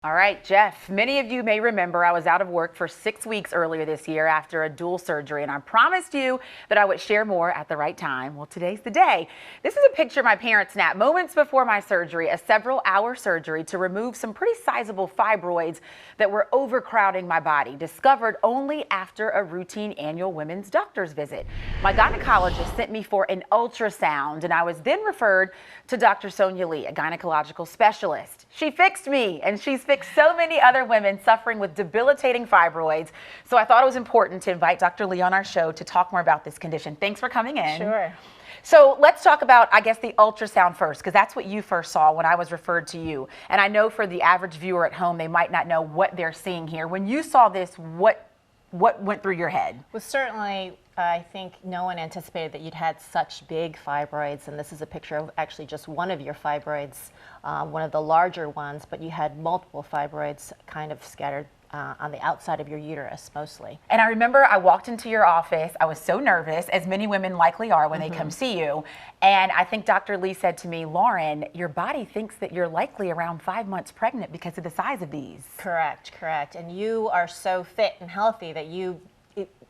All right, Jeff, many of you may remember I was out of work for 6 weeks earlier this year after a dual surgery, and I promised you that I would share more at the right time. Well, today's the day. This is a picture my parents snapped moments before my surgery, a several-hour surgery to remove some pretty sizable fibroids that were overcrowding my body, discovered only after a routine annual women's doctor's visit. My gynecologist sent me for an ultrasound, and I was then referred to Dr. Sonya Lee, a gynecological specialist. She fixed me, and she's fixed so many other women suffering with debilitating fibroids. So I thought it was important to invite Dr. Lee on our show to talk more about this condition. Thanks for coming in. Sure. So let's talk about, I guess, the ultrasound first, because that's what you first saw when I was referred to you. And I know for the average viewer at home, they might not know what they're seeing here. When you saw this, what went through your head? Well, certainly, I think no one anticipated that you'd had such big fibroids, and this is a picture of actually just one of your fibroids, one of the larger ones, but you had multiple fibroids kind of scattered on the outside of your uterus mostly. And I remember I walked into your office. I was so nervous, as many women likely are when they come see you. And I think Dr. Lee said to me, Lauren, your body thinks that you're likely around 5 months pregnant because of the size of these. Correct, correct. And you are so fit and healthy that you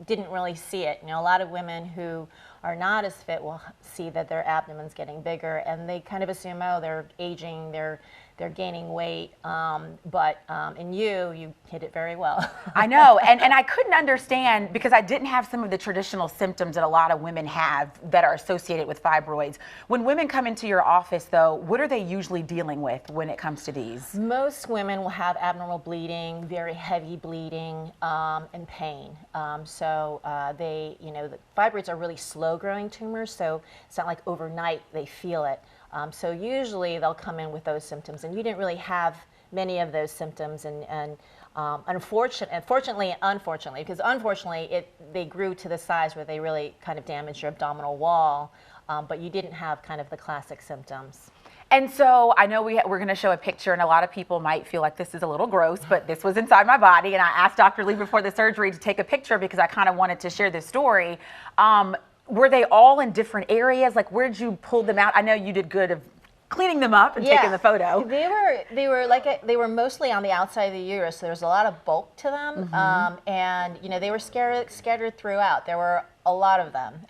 didn't really see it. You know, a lot of women who are not as fit will see that their abdomen's getting bigger, and they kind of assume, oh, they're aging, they're gaining weight, but in you hit it very well. I know, and I couldn't understand because I didn't have some of the traditional symptoms that a lot of women have that are associated with fibroids. When women come into your office, though, what are they usually dealing with when it comes to these? Most women will have abnormal bleeding, very heavy bleeding, and pain. The fibroids are really slow-growing tumors, so it's not like overnight they feel it. So usually they'll come in with those symptoms, and you didn't really have many of those symptoms. Unfortunately, because unfortunately they grew to the size where they really kind of damaged your abdominal wall, but you didn't have kind of the classic symptoms. And so I know we're going to show a picture, and a lot of people might feel like this is a little gross, but this was inside my body, and I asked Dr. Lee before the surgery to take a picture because I kind of wanted to share this story. Were they all in different areas? Like, where did you pull them out? I know you did good of cleaning them up and taking the photo. They were mostly on the outside of the uterus, so there was a lot of bulk to them, and they were scattered throughout. There were a lot of them,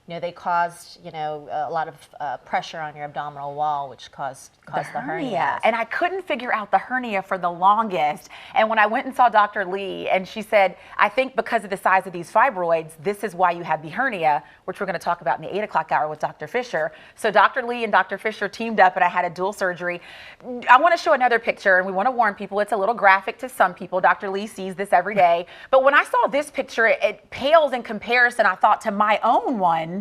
they caused a lot of pressure on your abdominal wall, which caused the hernia. And I couldn't figure out the hernia for the longest. And when I went and saw Dr. Lee, and she said, I think because of the size of these fibroids, this is why you had the hernia, which we're going to talk about in the 8 o'clock hour with Dr. Fisher. So Dr. Lee and Dr. Fisher teamed up, and I had a dual surgery. I want to show another picture, and we want to warn people, it's a little graphic to some people. Dr. Lee sees this every day. But when I saw this picture, it pales in comparison, I thought, to my own one.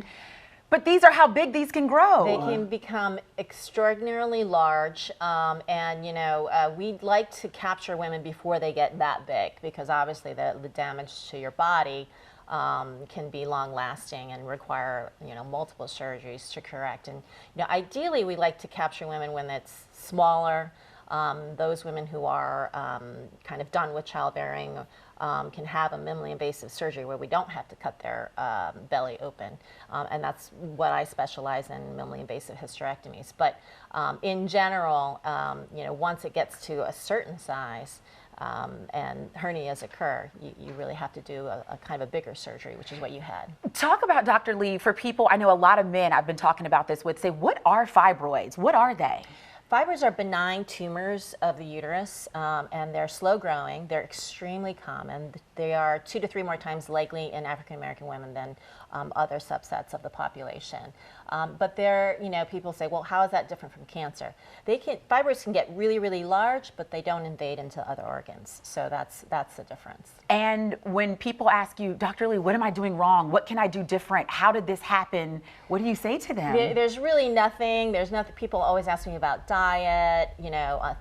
But these are how big these can grow. They can become extraordinarily large, we'd like to capture women before they get that big, because obviously the damage to your body can be long-lasting and require multiple surgeries to correct. And ideally, we like to capture women when it's smaller. Those women who are kind of done with childbearing can have a minimally invasive surgery where we don't have to cut their belly open. And that's what I specialize in, minimally invasive hysterectomies. But in general, once it gets to a certain size and hernias occur, you really have to do a kind of a bigger surgery, which is what you had. Talk about, Dr. Lee, for people, I know a lot of men I've been talking about this with say, what are fibroids? What are they? Fibroids are benign tumors of the uterus, and they're slow growing. They're extremely common. They are 2 to 3 more times likely in African American women than other subsets of the population. But people say, well, how is that different from cancer? Fibroids can get really, really large, but they don't invade into other organs. So that's the difference. And when people ask you, Dr. Lee, what am I doing wrong? What can I do different? How did this happen? What do you say to them? There's really nothing. There's nothing. People always ask me about diet,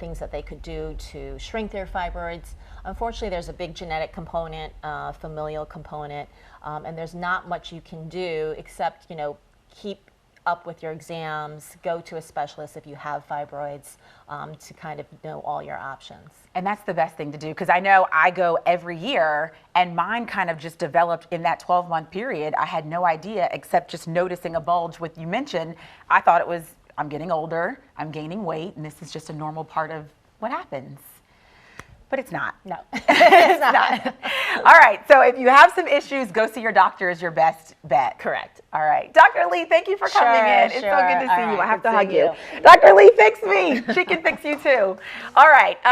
things that they could do to shrink their fibroids. Unfortunately, there's a big genetic component, familial component, and there's not much you can do except, keep up with your exams, go to a specialist if you have fibroids, to kind of know all your options. And that's the best thing to do, because I know I go every year, and mine kind of just developed in that 12-month period. I had no idea, except just noticing a bulge, what you mentioned. I thought it was, I'm getting older, I'm gaining weight, and this is just a normal part of what happens? But it's not. No, It's not. All right. So if you have some issues, go see your doctor is your best bet. correct. All right. Dr. Lee, thank you for coming in. It's so good to see you. I have to hug you. you. Dr. Lee, fix me. She can fix you too. All right.